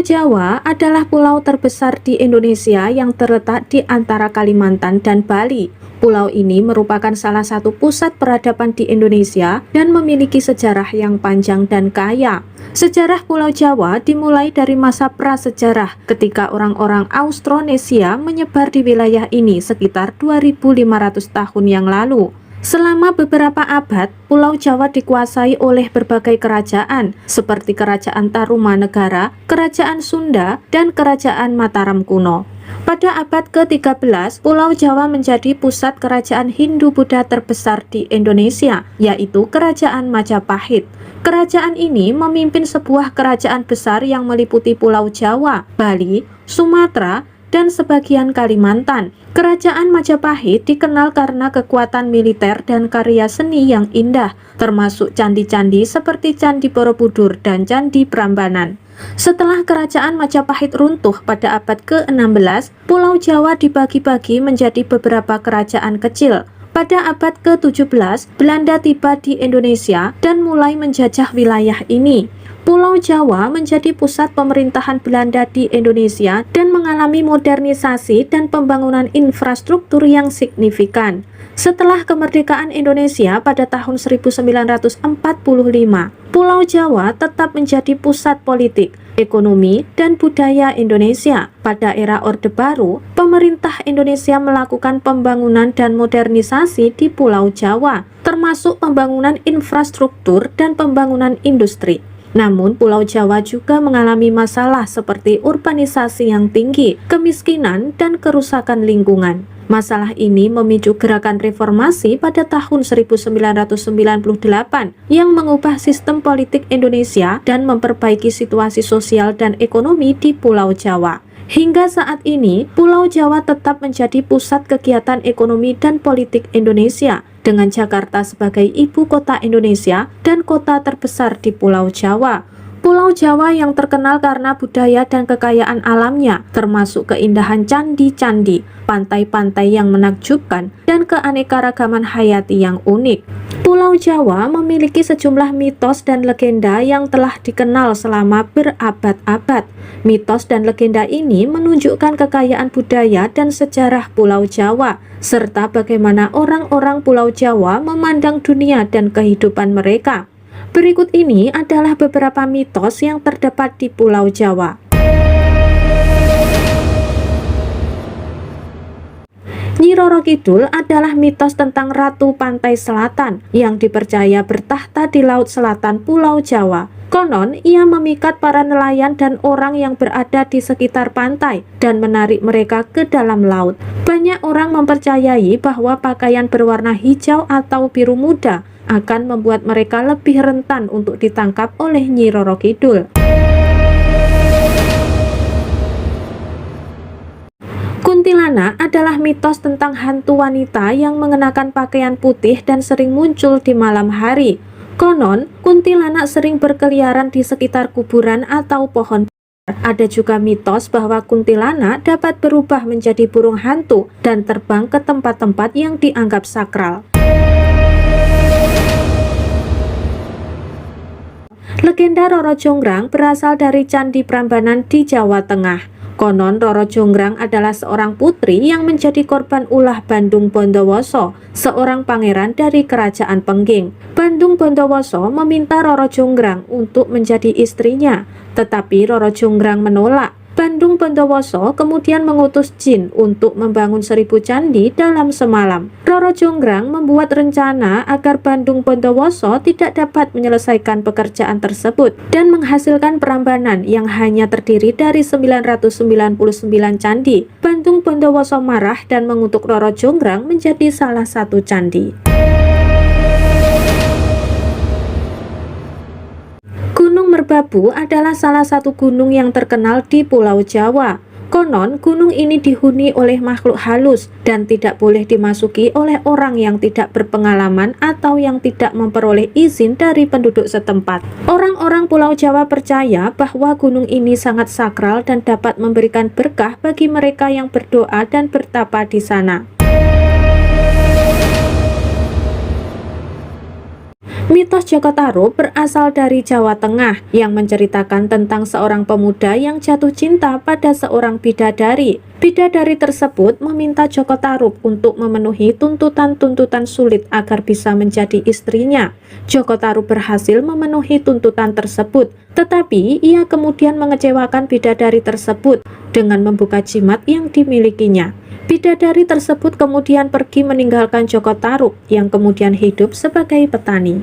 Pulau Jawa adalah pulau terbesar di Indonesia yang terletak di antara Kalimantan dan Bali. Pulau ini merupakan salah satu pusat peradaban di Indonesia dan memiliki sejarah yang panjang dan kaya. Sejarah Pulau Jawa dimulai dari masa prasejarah ketika orang-orang Austronesia menyebar di wilayah ini sekitar 2500 tahun yang lalu. Selama beberapa abad, Pulau Jawa dikuasai oleh berbagai kerajaan seperti Kerajaan Tarumanegara, Kerajaan Sunda, dan Kerajaan Mataram kuno. Pada abad ke-13, Pulau Jawa menjadi pusat kerajaan Hindu-Buddha terbesar di Indonesia, yaitu Kerajaan Majapahit. Kerajaan ini memimpin sebuah kerajaan besar yang meliputi Pulau Jawa, Bali, Sumatera, dan sebagian Kalimantan. Kerajaan Majapahit dikenal karena kekuatan militer dan karya seni yang indah, termasuk candi-candi seperti Candi Borobudur dan Candi Prambanan. Setelah kerajaan Majapahit runtuh pada abad ke-16, Pulau Jawa dibagi-bagi menjadi beberapa kerajaan kecil. Pada abad ke-17, Belanda tiba di Indonesia dan mulai menjajah wilayah ini. Pulau Jawa menjadi pusat pemerintahan Belanda di Indonesia dan mengalami modernisasi dan pembangunan infrastruktur yang signifikan. Setelah kemerdekaan Indonesia pada tahun 1945, Pulau Jawa tetap menjadi pusat politik, ekonomi, dan budaya Indonesia. Pada era Orde Baru, pemerintah Indonesia melakukan pembangunan dan modernisasi di Pulau Jawa, termasuk pembangunan infrastruktur dan pembangunan industri. Namun, Pulau Jawa juga mengalami masalah seperti urbanisasi yang tinggi, kemiskinan, dan kerusakan lingkungan. Masalah ini memicu gerakan reformasi pada tahun 1998 yang mengubah sistem politik Indonesia dan memperbaiki situasi sosial dan ekonomi di Pulau Jawa. Hingga saat ini, Pulau Jawa tetap menjadi pusat kegiatan ekonomi dan politik Indonesia, dengan Jakarta sebagai ibu kota Indonesia dan kota terbesar di Pulau Jawa. Pulau Jawa yang terkenal karena budaya dan kekayaan alamnya, termasuk keindahan candi-candi, pantai-pantai yang menakjubkan, dan keanekaragaman hayati yang unik. Pulau Jawa memiliki sejumlah mitos dan legenda yang telah dikenal selama berabad-abad. Mitos dan legenda ini menunjukkan kekayaan budaya dan sejarah Pulau Jawa, serta bagaimana orang-orang Pulau Jawa memandang dunia dan kehidupan mereka. Berikut ini adalah beberapa mitos yang terdapat di Pulau Jawa. Nyi Roro Kidul adalah mitos tentang Ratu Pantai Selatan yang dipercaya bertahta di Laut Selatan Pulau Jawa. Konon, ia memikat para nelayan dan orang yang berada di sekitar pantai dan menarik mereka ke dalam laut. Banyak orang mempercayai bahwa pakaian berwarna hijau atau biru muda akan membuat mereka lebih rentan untuk ditangkap oleh Nyi Roro Kidul. Kuntilanak adalah mitos tentang hantu wanita yang mengenakan pakaian putih dan sering muncul di malam hari. Konon, kuntilanak sering berkeliaran di sekitar kuburan atau pohon. Ada juga mitos bahwa kuntilanak dapat berubah menjadi burung hantu dan terbang ke tempat-tempat yang dianggap sakral. Legenda Roro Jonggrang berasal dari Candi Prambanan di Jawa Tengah. Konon, Roro Jonggrang adalah seorang putri yang menjadi korban ulah Bandung Bondowoso, seorang pangeran dari Kerajaan Pengging. Bandung Bondowoso meminta Roro Jonggrang untuk menjadi istrinya, tetapi Roro Jonggrang menolak. Bandung Bondowoso kemudian mengutus jin untuk membangun 1000 candi dalam semalam. Roro Jonggrang membuat rencana agar Bandung Bondowoso tidak dapat menyelesaikan pekerjaan tersebut dan menghasilkan Prambanan yang hanya terdiri dari 999 candi. Bandung Bondowoso marah dan mengutuk Roro Jonggrang menjadi salah satu candi. Gunung Merbabu adalah salah satu gunung yang terkenal di Pulau Jawa. Konon, gunung ini dihuni oleh makhluk halus dan tidak boleh dimasuki oleh orang yang tidak berpengalaman atau yang tidak memperoleh izin dari penduduk setempat. Orang-orang Pulau Jawa percaya bahwa gunung ini sangat sakral dan dapat memberikan berkah bagi mereka yang berdoa dan bertapa di sana. Mitos Joko Tarub berasal dari Jawa Tengah yang menceritakan tentang seorang pemuda yang jatuh cinta pada seorang bidadari. Bidadari tersebut meminta Joko Tarub untuk memenuhi tuntutan-tuntutan sulit agar bisa menjadi istrinya. Joko Tarub berhasil memenuhi tuntutan tersebut, tetapi ia kemudian mengecewakan bidadari tersebut dengan membuka jimat yang dimilikinya. Bidadari tersebut kemudian pergi meninggalkan Joko Tarub yang kemudian hidup sebagai petani.